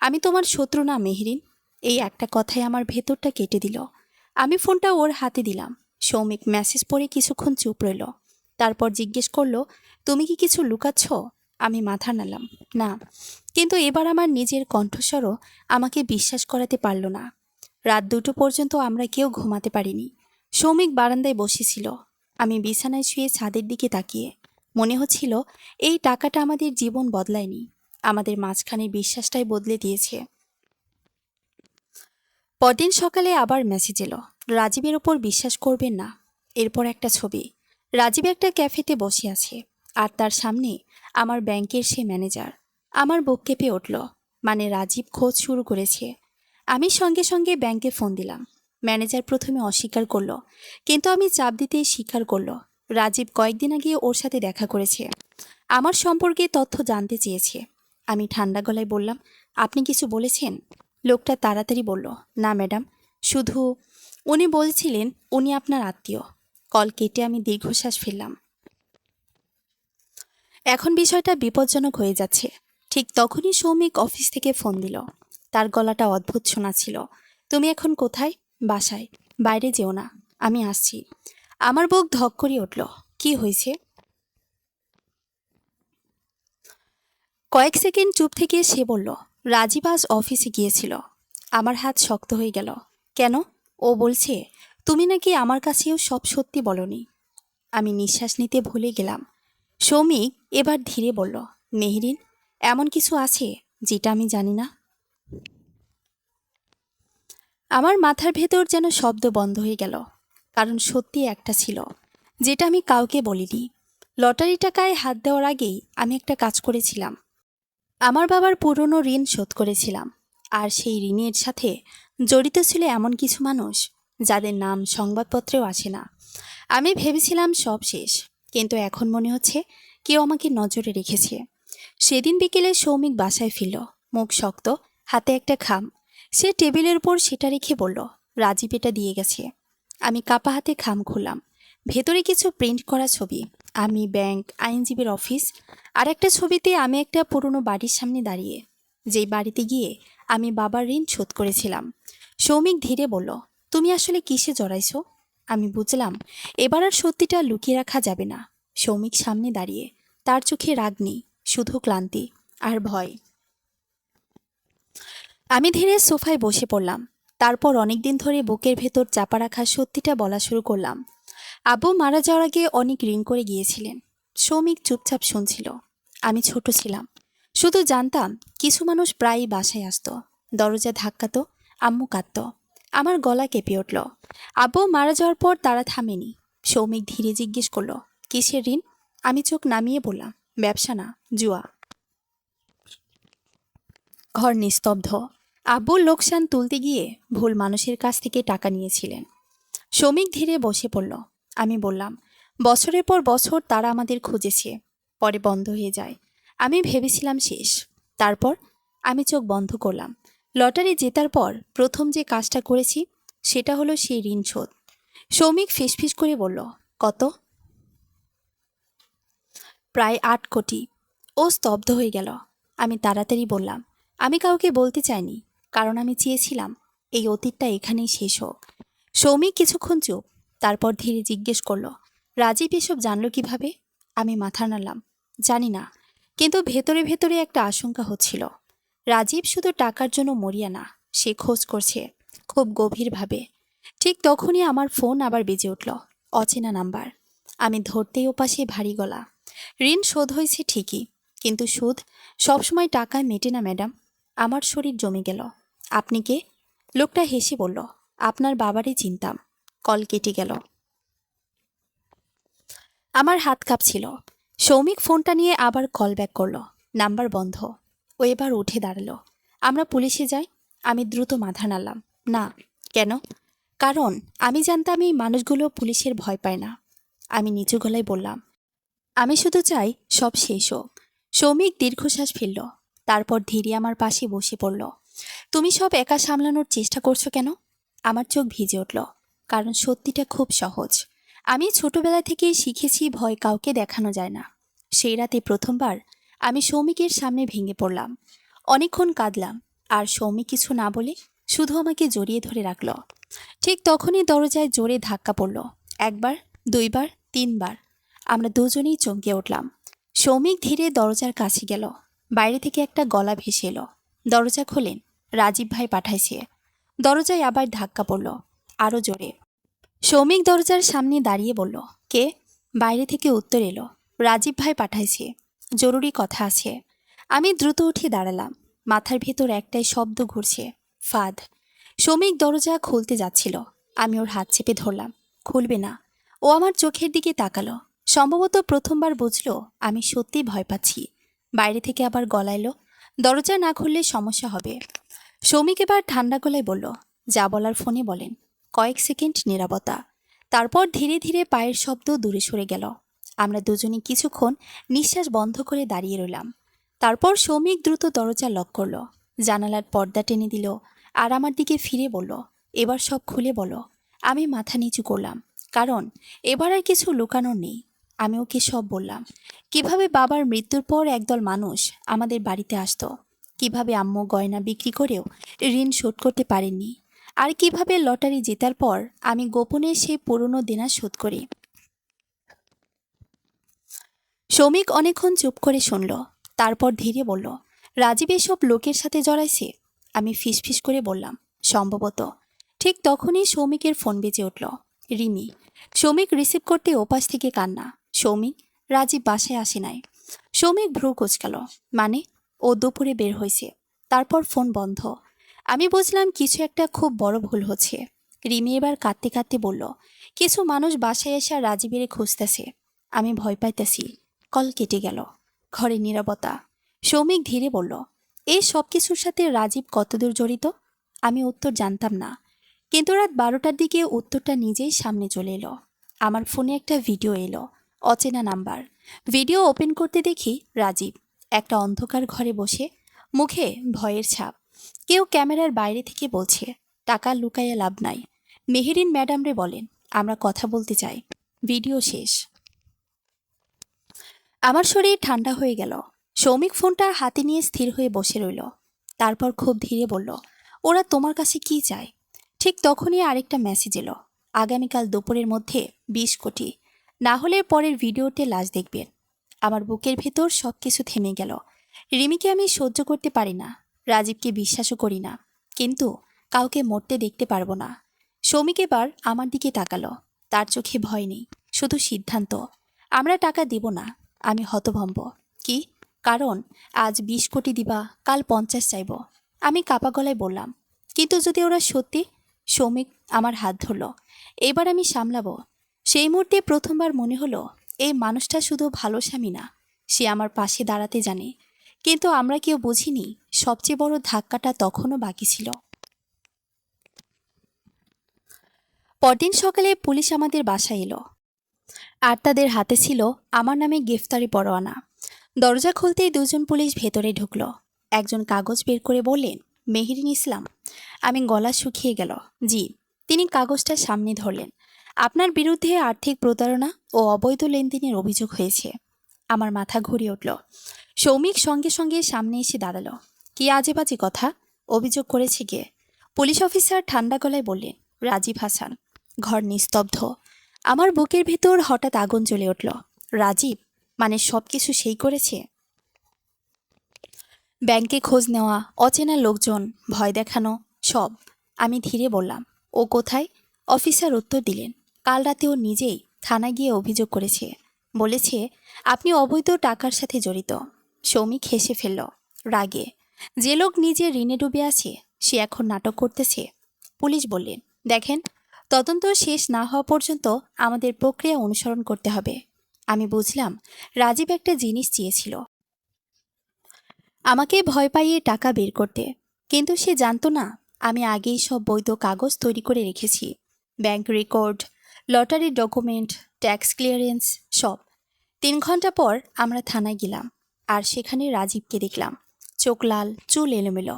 আমি তোমার শত্রু না মেহরিন। এই একটা কথায় আমার ভেতরটা কেটে দিল। আমি ফোনটা ওর হাতে দিলাম। সৌমিক মেসেজ পড়ে কিছুক্ষণ চুপ রইল। তারপর জিজ্ঞেস করলো, তুমি কি কিছু লুকাচ্ছ? আমি মাথা নাড়লাম, না। কিন্তু এবার আমার নিজের কণ্ঠস্বরও আমাকে বিশ্বাস করাতে পারল না। রাত 2টো পর্যন্ত আমরা কেউ ঘুমাতে পারিনি। সৌমিক বারান্দায় বসেছিল, আমি বিছানায় শুয়ে ছাদের দিকে তাকিয়ে। মনে হচ্ছিল এই টাকাটা আমাদের জীবন বদলায়নি, আমাদের মাঝখানে বিশ্বাসটাই বদলে দিয়েছে। পরদিন সকালে আবার মেসেজ এলো, রাজীবের ওপর বিশ্বাস করবেন না। এরপর একটা ছবি, রাজীব একটা ক্যাফেতে বসে আছে, আর তার সামনে আমার ব্যাংকের সে ম্যানেজার। আমার বুক কেঁপে উঠল। মানে রাজীব খোঁজ শুরু করেছে। আমি সঙ্গে সঙ্গে ব্যাংকে ফোন দিলাম। ম্যানেজার প্রথমে অস্বীকার করলো, কিন্তু আমি চাপ দিতেই স্বীকার করলো। রাজীব কয়েকদিন আগে ওর সাথে দেখা করেছে, আমার সম্পর্কে তথ্য জানতে চেয়েছে। আমি ঠান্ডা গলায় বললাম, আপনি কিছু বলেছেন? লোকটা তাড়াতাড়ি বলল, না ম্যাডাম, শুধু উনি বলছিলেন উনি আপনার আত্মীয়। কল কেটে আমি দীর্ঘশ্বাস ফেললাম। এখন বিষয়টা বিপজ্জনক হয়ে যাচ্ছে। ঠিক তখনই সৌমিক অফিস থেকে ফোন দিল। তার গলাটা অদ্ভুত শোনাচ্ছিল। তুমি এখন কোথায়? বাসায়। বাইরে যেও না, আমি আসছি। আমার বুক ধক করে উঠল। কি হয়েছে? কয়েক সেকেন্ড চুপ থেকে সে বলল, রাজীব আজ অফিসে গিয়েছিল। আমার হাত শক্ত হয়ে গেল। কেন? ও বলছে তুমি নাকি আমার কাছেও সব সত্যি বলনি। আমি নিঃশ্বাস নিতে ভুলে গেলাম। সৌমিক এবার ধীরে বলল, মেহরিন, এমন কিছু আছে যেটা আমি জানি না? আমার মাথার ভেতর যেন শব্দ বন্ধ হয়ে গেল। কারণ সত্যি একটা ছিল, যেটা আমি কাউকে বলিনি। লটারি টাকায় হাত দেওয়ার আগেই আমি একটা কাজ করেছিলাম। আমার বাবার পুরনো ঋণ শোধ করেছিলাম। আর সেই ঋণের সাথে জড়িত ছিল এমন কিছু মানুষ যাদের নাম সংবাদপত্রেও আসে না। আমি ভেবেছিলাম সব শেষ, কিন্তু এখন মনে হচ্ছে কেউ আমাকে নজরে রেখেছে। সেদিন বিকেলে সৌমিক বাসায় ফিরল, মুখ শক্ত, হাতে একটা খাম। সে টেবিলের উপর সেটা রেখে বলল, রাজীব এটা দিয়ে গেছে। আমি কাপা হাতে খাম খুললাম। ভেতরে কিছু প্রিন্ট করা ছবি, আমি, ব্যাংক, আইনজীবীর অফিস, আর একটা ছবিতে আমি একটা পুরনো বাড়ির সামনে দাঁড়িয়ে, যেই বাড়িতে গিয়ে আমি বাবার ঋণ শোধ করেছিলাম। সৌমিক ধীরে বলল, তুমি আসলে কিসে জড়াইছো? আমি বুঝলাম এবার আর সত্যিটা লুকিয়ে রাখা যাবে না। সৌমিক সামনে দাঁড়িয়ে, তার চোখে রাগ নেই, শুধু ক্লান্তি আর ভয়। আমি ধীরে সোফায় বসে পড়লাম। তারপর অনেকদিন ধরে বুকের ভেতর চাপা রাখা সত্যিটা বলা শুরু করলাম। আব্বু মারা যাওয়ার আগে অনেক ঋণ করে গিয়েছিলেন। সৌমিক চুপচাপ শুনছিল। আমি ছোট ছিলাম, শুধু জানতাম কিছু মানুষ প্রায়ই বাসায় আসতো, দরজা ধাক্কাতো, আম্মু কাঁদত। আমার গলা কেঁপে উঠল। আব্বু মারা যাওয়ার পর তারা থামেনি। সৌমিক ধীরে জিজ্ঞেস করলো, কিসের ঋণ? আমি চোখ নামিয়ে বললাম, ব্যবসা না, জুয়া। ঘর নিস্তব্ধ। আব্বুর লোকসান তুলতে গিয়ে ভুল মানুষের কাছ থেকে টাকা নিয়েছিলেন। শ্রমিক ধীরে বসে পড়ল। আমি বললাম, বছরের পর বছর তারা আমাদের খুঁজেছে, পরে বন্ধ হয়ে যায়। আমি ভেবেছিলাম শেষ। তারপর আমি চোখ বন্ধ করলাম। লটারি জেতার পর প্রথম যে কাজটা করেছি সেটা হলো সেই ঋণ শোধ। শ্রমিক ফিসফিস করে বলল, কত? প্রায় 8 কোটি। ও স্তব্ধ হয়ে গেল। আমি তাড়াতাড়ি বললাম, আমি কাউকে বলতে চাইনি, কারণ আমি চেয়েছিলাম এই অতীতটা এখানেই শেষ হোক। সৌমিক কিছুক্ষণ চুপ, তারপর ধীরে জিজ্ঞেস করল, রাজীব এসব জানলো কিভাবে? আমি মাথা নাড়লাম, জানি না, কিন্তু ভেতরে ভেতরে একটা আশঙ্কা হচ্ছিল। রাজীব শুধু টাকার জন্য মরিয়া না, সে খোঁজ করছে, খুব গভীরভাবে। ঠিক তখনই আমার ফোন আবার বেজে উঠল। অচেনা নাম্বার। আমি ধরতেই ওপাশে ভারী গলা, ঋণ শোধ হয়েছে ঠিকই, কিন্তু সুদ সবসময় টাকায় মেটে না ম্যাডাম। আমার শরীর জমে গেল। আপনি কে? লোকটা হেসে বলল, আপনার বাবারই চিনতাম। কল কেটে গেল। আমার হাত কাঁপছিল। সৌমিক ফোনটা নিয়ে আবার কল ব্যাক করলো। নাম্বার বন্ধ। ও এবার উঠে দাঁড়ালো। আমরা পুলিশে যাই। আমি দ্রুত মাথা নাড়লাম, না। কেন? কারণ আমি জানতাম এই মানুষগুলো পুলিশের ভয় পায় না। আমি নিচু গলায় বললাম, আমি শুধু চাই সব শেষ হোক। সৌমিক দীর্ঘশ্বাস ফেলল, তারপর ধীরে আমার পাশে বসে পড়ল। তুমি সব একা সামলানোর চেষ্টা করছো কেন? আমার চোখ ভিজে উঠল, কারণ সত্যিটা খুব সহজ। আমি ছোটবেলা থেকেই শিখেছি ভয় কাউকে দেখানো যায় না। সেই রাতে প্রথমবার আমি সৌমিকের সামনে ভেঙে পড়লাম। অনেকক্ষণ কাঁদলাম, আর সৌমিক কিছু না বলে শুধু আমাকে জড়িয়ে ধরে রাখল। ঠিক তখনই দরজায় জোরে ধাক্কা পড়ল। একবার, দুইবার, তিনবার। আমরা দুজনেই চমকে উঠলাম। সৌমিক ধীরে দরজার কাছে গেল। বাইরে থেকে একটা গলা ভেসে এলো। দরজা খোলেন, রাজীব ভাই পাঠাইছে। দরজায় আবার ধাক্কা পড়ল, আরও জোরে। সৌমিক দরজার সামনে দাঁড়িয়ে বলল, কে? বাইরে থেকে উত্তর এলো, রাজীব ভাই পাঠাইছে, জরুরি কথা আছে। আমি দ্রুত উঠে দাঁড়ালাম। মাথার ভেতর একটাই শব্দ ঘুরছে, ফাঁদ। সৌমিক দরজা খুলতে যাচ্ছিল, আমি ওর হাত চেপে ধরলাম, খুলবে না। ও আমার চোখের দিকে তাকালো। সম্ভবত প্রথমবার বুঝলো আমি সত্যিই ভয় পাচ্ছি। বাইরে থেকে আবার গলা এলো, দরজা না খুললে সমস্যা হবে। সৌমিক এবার ঠান্ডা গলায় বলল, যা বলার ফোনে বলেন। কয়েক সেকেন্ড নীরবতা, তারপর ধীরে ধীরে পায়ের শব্দ দূরে সরে গেল। আমরা দুজনে কিছুক্ষণ নিঃশ্বাস বন্ধ করে দাঁড়িয়ে রইলাম। তারপর সৌমিক দ্রুত দরজা লক করল, জানালার পর্দা টেনে দিল, আর আমার দিকে ফিরে বলল, এবার সব খুলে বলো। আমি মাথা নিচু করলাম, কারণ এবার আর কিছু লুকানোর নেই। আমি ওকে সব বললাম। কিভাবে বাবার মৃত্যুর পর একদল মানুষ আমাদের বাড়িতে আসতো, কিভাবে আম্মু গয়না বিক্রি করেও ঋণ শোধ করতে পারেননি, আর কিভাবে লটারি জেতার পর আমি গোপনে সেই পুরনো দেনা শোধ করি। সৌমিক অনেকক্ষণ চুপ করে শুনল, তারপর ধীরে বলল, রাজীব এসব লোকের সাথে জড়াইছে। আমি ফিসফিস করে বললাম, সম্ভবত। ঠিক তখনই সৌমিকের ফোন বেজে উঠল। রিমি। সৌমিক রিসিভ করতে ওপাশ থেকে কান্না, সৌমিক, রাজীব বাসায় আসে নাই। সৌমিক ভ্রু কোচকাল, মানে? ও দুপুরে বের হয়েছে। তারপর ফোন বন্ধ। আমি বুঝলাম কিছু একটা খুব বড় ভুল হচ্ছে। রিমি এবার কাঁদতে কাঁদতে বলল, কিছু মানুষ বাসায় এসে রাজীবের খুঁজতেছে। আমি ভয় পাইতেছি। কল কেটে গেল। ঘরে নীরবতা। সৌমিক ধীরে বলল, এই সব কিছুর সাথে রাজীব কতদূর জড়িত? আমি উত্তর জানতাম না, কিন্তু রাত 12টার দিকে উত্তরটা নিজেই সামনে চলে এলো। আমার ফোনে একটা ভিডিও এলো, অচেনা নাম্বার। ভিডিও ওপেন করতে দেখি রাজীব একটা অন্ধকার ঘরে বসে, মুখে ভয়ের ছাপ। কেউ ক্যামেরার বাইরে থেকে বলছে, টাকা লুকাইয়া লাভ নাই। মেহেরিন ম্যাডামরে বলেন আমরা কথা বলতে চাই। ভিডিও শেষ। আমার শরীর ঠান্ডা হয়ে গেল। সৌমিক ফোনটা হাতে নিয়ে স্থির হয়ে বসে রইল। তারপর খুব ধীরে বলল, ওরা তোমার কাছে কি চায়? ঠিক তখনই আরেকটা মেসেজ এলো, আগামীকাল দুপুরের মধ্যে 20 কোটি, না হলে পরের ভিডিওতে লাশ দেখবেন। আমার বুকের ভেতর সব কিছু থেমে গেল। রিমিকে আমি সহ্য করতে পারি না, রাজীবকে বিশ্বাসও করি না, কিন্তু কাউকে মরতে দেখতে পারবো না। সৌমিক এবার আমার দিকে তাকালো, তার চোখে ভয় নেই, শুধু সিদ্ধান্ত। আমরা টাকা দেব না। আমি হতভম্ব। কি? কারণ আজ 20 কোটি দিবা, কাল 50 চাইব। আমি কাপা গলায় বললাম, কিন্তু যদি ওরা সত্যি? সৌমিক আমার হাত ধরল, এবার আমি সামলাবো। সেই মুহূর্তে প্রথমবার মনে হলো এই মানুষটা শুধু ভালো স্বামী না, সে আমার পাশে দাঁড়াতে জানে। কিন্তু আমরা কেউ বুঝিনি সবচেয়ে বড় ধাক্কাটা তখনও বাকি ছিল। পরদিন সকালে পুলিশ আমাদের বাসায় এলো, আর তাদের হাতে ছিল আমার নামে গ্রেফতারি পরোয়ানা। দরজা খুলতেই দুজন পুলিশ ভেতরে ঢুকলো। একজন কাগজ বের করে বললেন, মেহেরিন ইসলাম। আমি গলা শুকিয়ে গেল। জি। তিনি কাগজটা সামনে ধরলেন। আপনার বিরুদ্ধে আর্থিক প্রতারণা ও অবৈধ লেনদেনের অভিযোগ হয়েছে। আমার মাথা ঘুরিয়ে উঠল। সৌমিক সঙ্গে সঙ্গে সামনে এসে দাঁড়ালো। কি আজে বাজে কথা? অভিযোগ করেছে কে? পুলিশ অফিসার ঠান্ডা গলায় বললেন, রাজীব হাসান। ঘর নিস্তব্ধ। আমার বুকের ভেতর হঠাৎ আগুন জ্বলে উঠল। রাজীব? মানে সব কিছু সেই করেছে? ব্যাংকে খোঁজ নেওয়া, অচেনা লোকজন, ভয় দেখানো, সব। আমি ধীরে বললাম, ও কোথায়? অফিসার উত্তর দিলেন, কাল রাতে ও নিজেই থানায় গিয়ে অভিযোগ করেছে। বলেছে আপনি অবৈধ টাকার সাথে জড়িত। সৌমিক হেসে ফেলল রাগে। যে লোক নিজে ঋণে ডুবে আছে সে এখন নাটক করতেছে। পুলিশ বললেন, দেখেন, তদন্ত শেষ না হওয়া পর্যন্ত আমাদের প্রক্রিয়া অনুসরণ করতে হবে। আমি বুঝলাম রাজীব একটা জিনিস চেয়েছিল, আমাকে ভয় পাইয়ে টাকা বের করতে। কিন্তু সে জানতো না আমি আগেই সব বৈধ কাগজ তৈরি করে রেখেছি। ব্যাংক রেকর্ড, লটারির ডকুমেন্ট, ট্যাক্স ক্লিয়ারেন্স, সব। 3 ঘন্টা পর আমরা থানায় গেলাম, আর সেখানে রাজীবকে দেখলাম। চোখ লাল, চুল এলোমেলো,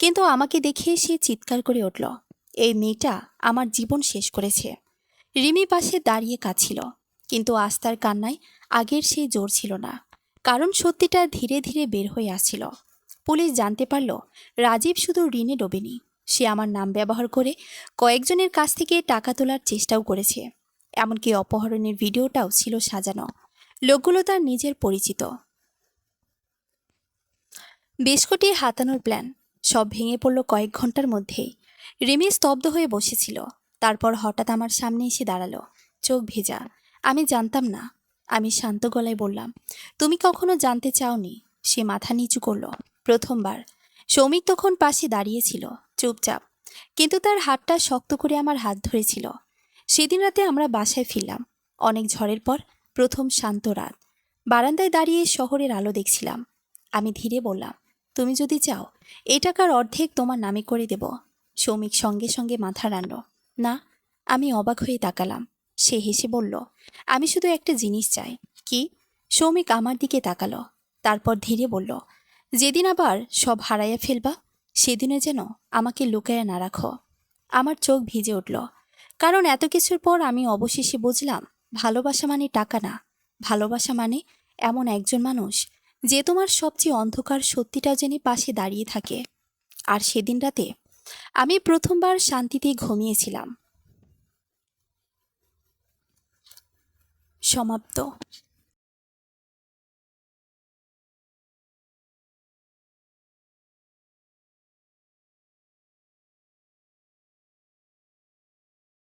কিন্তু আমাকে দেখে সে চিৎকার করে উঠল, এই মেয়েটা আমার জীবন শেষ করেছে। রিমি পাশে দাঁড়িয়ে কাঁদছিল, কিন্তু আস্থার কান্নায় আগের সেই জোর ছিল না, কারণ সত্যিটা ধীরে ধীরে বের হয়ে আসছিল। পুলিশ জানতে পারল রাজীব শুধু ঋণে ডোবেনি, সে আমার নাম ব্যবহার করে কয়েকজনের কাছ থেকে টাকা তোলার চেষ্টাও করেছে। এমনকি অপহরণের ভিডিওটাও ছিল সাজানো, লোকগুলো তার নিজের পরিচিত। বেশ কোটি হাতানোর প্ল্যান সব ভেঙে পড়ল কয়েক ঘন্টার মধ্যেই। রিমি স্তব্ধ হয়ে বসেছিল, তারপর হঠাৎ আমার সামনে এসে দাঁড়ালো, চোখ ভেজা। আমি জানতাম না। আমি শান্ত গলায় বললাম, তুমি কখনো জানতে চাওনি? সে মাথা নিচু করলো, প্রথমবার। সৌমিক তখন পাশে দাঁড়িয়েছিল, চুপচাপ, কিন্তু তার হাতটা শক্ত করে আমার হাত ধরেছিল। সেদিন রাতে আমরা বাসায় ফিরলাম, অনেক ঝড়ের পর, প্রথম শান্ত রাত। বারান্দায় দাঁড়িয়ে শহরের আলো দেখছিলাম। আমি ধীরে বললাম, তুমি যদি চাও এই টাকার অর্ধেক তোমার নামে করে দেব। সৌমিক সঙ্গে সঙ্গে মাথা নাড়ল, না। আমি অবাক হয়ে তাকালাম। সে হেসে বলল, আমি শুধু একটা জিনিস চাই। কি? সৌমিক আমার দিকে তাকালো, তারপর ধীরে বলল, যেদিন আবার সব হারাইয়া ফেলবা, সেদিনে যেন আমাকে লুকাইয়া না রাখো। আমার চোখ ভিজে উঠল, কারণ এত কিছুর পর আমি অবশেষে বুঝলাম, ভালোবাসা মানে টাকা না, ভালোবাসা মানে এমন একজন মানুষ যে তোমার সবচেয়ে অন্ধকার সত্যিটা জেনে পাশে দাঁড়িয়ে থাকে। আর সেদিন রাতে আমি প্রথমবার শান্তিতে ঘুমিয়েছিলাম। সমাপ্ত।